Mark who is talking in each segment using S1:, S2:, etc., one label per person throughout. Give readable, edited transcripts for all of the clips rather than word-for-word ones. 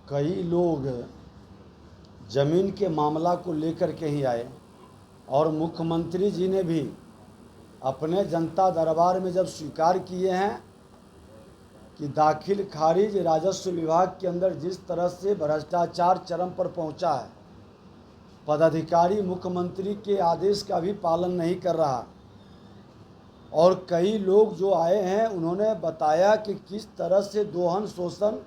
S1: कई लोग ज़मीन के मामला को लेकर के ही आए और मुख्यमंत्री जी ने भी अपने जनता दरबार में जब स्वीकार किए हैं कि दाखिल खारिज राजस्व विभाग के अंदर जिस तरह से भ्रष्टाचार चरम पर पहुंचा है, पदाधिकारी मुख्यमंत्री के आदेश का भी पालन नहीं कर रहा। और कई लोग जो आए हैं उन्होंने बताया कि किस तरह से दोहन शोषण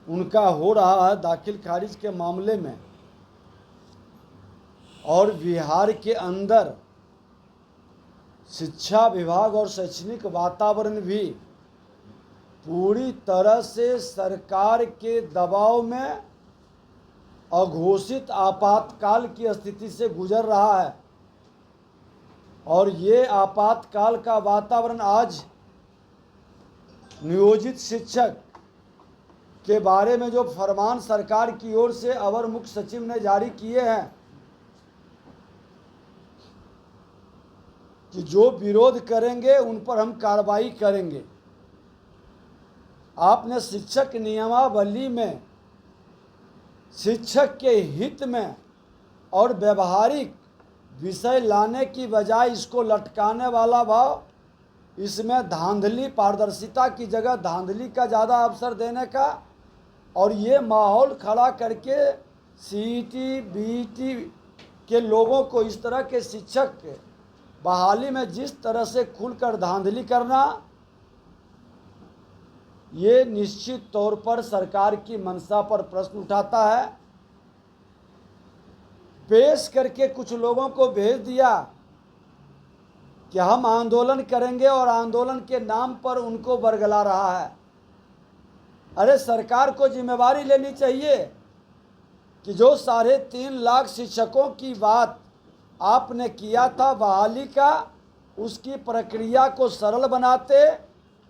S1: उनका हो रहा है दाखिल खारिज के मामले में। और बिहार के अंदर शिक्षा विभाग और शैक्षणिक वातावरण भी पूरी तरह से सरकार के दबाव में अघोषित आपातकाल की स्थिति से गुजर रहा है। और ये आपातकाल का वातावरण आज नियोजित शिक्षक के बारे में जो फरमान सरकार की ओर से अवर मुख्य सचिव ने जारी किए हैं कि जो विरोध करेंगे उन पर हम कार्रवाई करेंगे। आपने शिक्षक नियमावली में शिक्षक के हित में और व्यवहारिक विषय लाने की बजाय इसको लटकाने वाला भाव, इसमें धांधली, पारदर्शिता की जगह धांधली का ज़्यादा अवसर देने का और ये माहौल खड़ा करके सीईटी बीईटी के लोगों को इस तरह के शिक्षक बहाली में जिस तरह से खुलकर धांधली करना, ये निश्चित तौर पर सरकार की मंशा पर प्रश्न उठाता है। पेश करके कुछ लोगों को भेज दिया कि हम आंदोलन करेंगे और आंदोलन के नाम पर उनको बरगला रहा है। अरे सरकार को जिम्मेवारी लेनी चाहिए कि जो 3.5 लाख शिक्षकों की बात आपने किया था बहाली का, उसकी प्रक्रिया को सरल बनाते।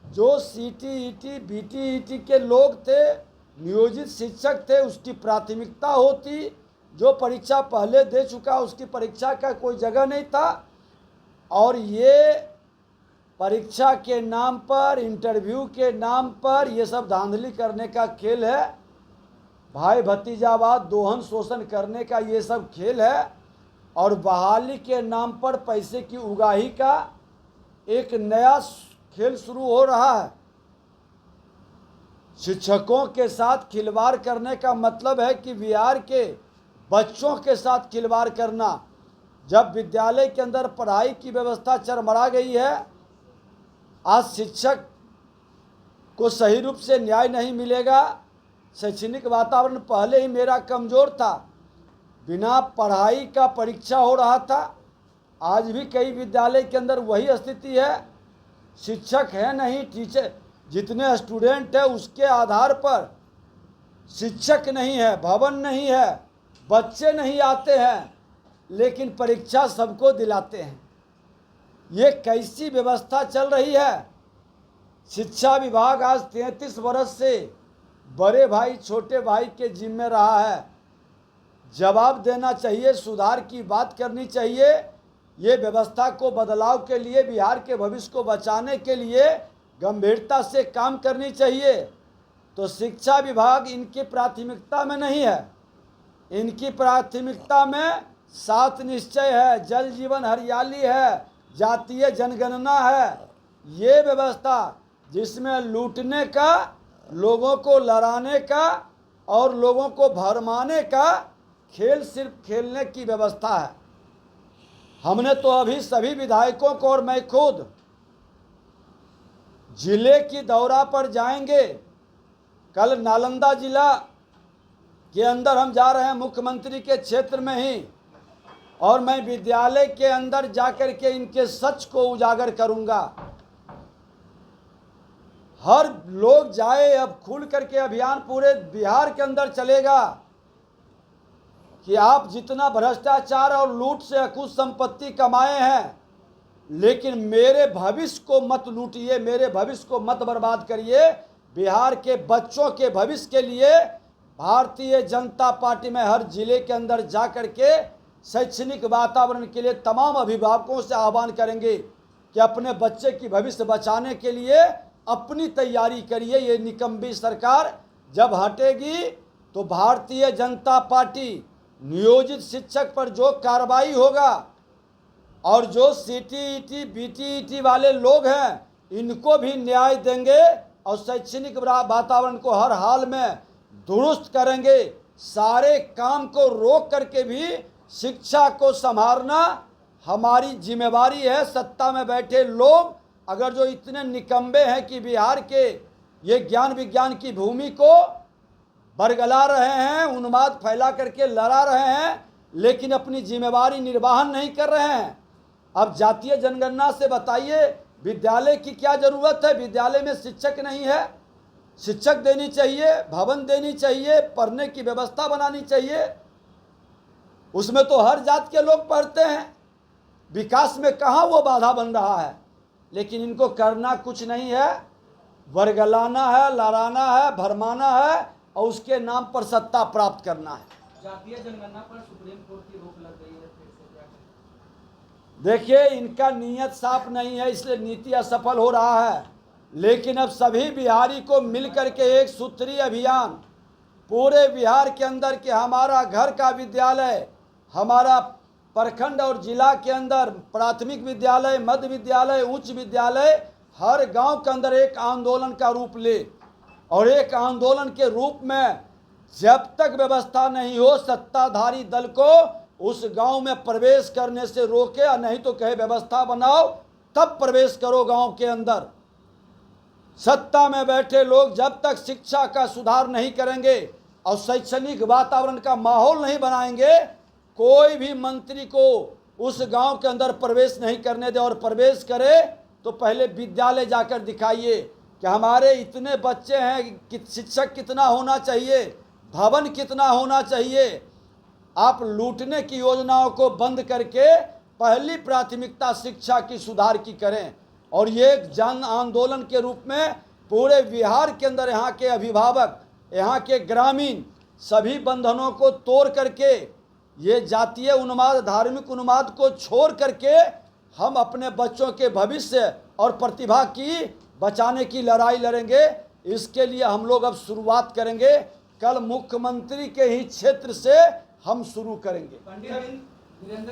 S1: जो सीटीईटी बीटीईटी के लोग थे, नियोजित शिक्षक थे, उसकी प्राथमिकता होती। जो परीक्षा पहले दे चुका उसकी परीक्षा का कोई जगह नहीं था। और ये परीक्षा के नाम पर, इंटरव्यू के नाम पर ये सब धांधली करने का खेल है। भाई भतीजावाद, दोहन शोषण करने का ये सब खेल है। और बहाली के नाम पर पैसे की उगाही का एक नया खेल शुरू हो रहा है। शिक्षकों के साथ खिलवाड़ करने का मतलब है कि बिहार के बच्चों के साथ खिलवाड़ करना। जब विद्यालय के अंदर पढ़ाई की व्यवस्था चरमरा गई है, आज शिक्षक को सही रूप से न्याय नहीं मिलेगा। शैक्षणिक वातावरण पहले ही मेरा कमज़ोर था, बिना पढ़ाई का परीक्षा हो रहा था। आज भी कई विद्यालय के अंदर वही स्थिति है। शिक्षक है नहीं, टीचर जितने स्टूडेंट है उसके आधार पर शिक्षक नहीं है, भवन नहीं है, बच्चे नहीं आते हैं, लेकिन परीक्षा सबको दिलाते हैं। ये कैसी व्यवस्था चल रही है? शिक्षा विभाग आज 33 वर्ष से बड़े भाई छोटे भाई के जिम्मे रहा है। जवाब देना चाहिए, सुधार की बात करनी चाहिए। ये व्यवस्था को बदलाव के लिए, बिहार के भविष्य को बचाने के लिए गंभीरता से काम करनी चाहिए। तो शिक्षा विभाग इनकी प्राथमिकता में नहीं है। इनकी प्राथमिकता में 7 निश्चय है, जल जीवन हरियाली है, जातीय जनगणना है। ये व्यवस्था जिसमें लूटने का, लोगों को लड़ाने का और लोगों को भरमाने का खेल सिर्फ खेलने की व्यवस्था है। हमने तो अभी सभी विधायकों को, और मैं खुद जिले की दौरा पर जाएंगे। कल नालंदा जिला के अंदर हम जा रहे हैं, मुख्यमंत्री के क्षेत्र में ही, और मैं विद्यालय के अंदर जाकर के इनके सच को उजागर करूंगा। हर लोग जाए, अब खुल करके अभियान पूरे बिहार के अंदर चलेगा कि आप जितना भ्रष्टाचार और लूट से अकुत संपत्ति कमाए हैं, लेकिन मेरे भविष्य को मत लूटिए, मेरे भविष्य को मत बर्बाद करिए। बिहार के बच्चों के भविष्य के लिए भारतीय जनता पार्टी में हर जिले के अंदर जा कर के शैक्षणिक वातावरण के लिए तमाम अभिभावकों से आह्वान करेंगे कि अपने बच्चे की भविष्य बचाने के लिए अपनी तैयारी करिए। ये निकम्मी सरकार जब हटेगी तो भारतीय जनता पार्टी नियोजित शिक्षक पर जो कार्रवाई होगा और जो सीटीईटी बीटीईटी वाले लोग हैं इनको भी न्याय देंगे और शैक्षणिक वातावरण को हर हाल में दुरुस्त करेंगे। सारे काम को रोक करके भी शिक्षा को संभालना हमारी जिम्मेवारी है। सत्ता में बैठे लोग अगर जो इतने निकम्बे हैं कि बिहार के ये ज्ञान विज्ञान की भूमि को बरगला रहे हैं, उन्माद फैला करके लड़ा रहे हैं, लेकिन अपनी जिम्मेवारी निर्वाहन नहीं कर रहे हैं। अब जातीय जनगणना से बताइए विद्यालय की क्या ज़रूरत है? विद्यालय में शिक्षक नहीं है, शिक्षक देनी चाहिए, भवन देनी चाहिए, पढ़ने की व्यवस्था बनानी चाहिए। उसमें तो हर जात के लोग पढ़ते हैं, विकास में कहाँ वो बाधा बन रहा है। लेकिन इनको करना कुछ नहीं है, वर्गलाना है, लड़ाना है, भरमाना है और उसके नाम पर सत्ता प्राप्त करना है।
S2: जातीय जनगणना पर सुप्रीम कोर्ट की रोक लग गई है, फिर से क्या करें?
S1: देखिए इनका नीयत साफ नहीं है, इसलिए नीति असफल हो रहा है। लेकिन अब सभी बिहारी को मिलकर के एक सूत्रीय अभियान पूरे बिहार के अंदर कि हमारा घर का विद्यालय, हमारा प्रखंड और जिला के अंदर प्राथमिक विद्यालय, मध्य विद्यालय, उच्च विद्यालय हर गांव के अंदर एक आंदोलन का रूप ले और एक आंदोलन के रूप में जब तक व्यवस्था नहीं हो सत्ताधारी दल को उस गांव में प्रवेश करने से रोके, और नहीं तो कहे व्यवस्था बनाओ तब प्रवेश करो गांव के अंदर। सत्ता में बैठे लोग जब तक शिक्षा का सुधार नहीं करेंगे और शैक्षणिक वातावरण का माहौल नहीं बनाएंगे, कोई भी मंत्री को उस गांव के अंदर प्रवेश नहीं करने दे। और प्रवेश करे तो पहले विद्यालय जाकर दिखाइए कि हमारे इतने बच्चे हैं कि शिक्षक कितना होना चाहिए, भवन कितना होना चाहिए। आप लूटने की योजनाओं को बंद करके पहली प्राथमिकता शिक्षा की सुधार की करें और ये एक जन आंदोलन के रूप में पूरे बिहार के अंदर यहाँ के अभिभावक, यहाँ के ग्रामीण सभी बंधनों को तोड़ करके ये जातीय उन्माद, धार्मिक उन्माद को छोड़ करके हम अपने बच्चों के भविष्य और प्रतिभा की बचाने की लड़ाई लड़ेंगे। इसके लिए हम लोग अब शुरुआत करेंगे, कल मुख्यमंत्री के ही क्षेत्र से हम शुरू करेंगे।
S2: पंडित वीरेंद्र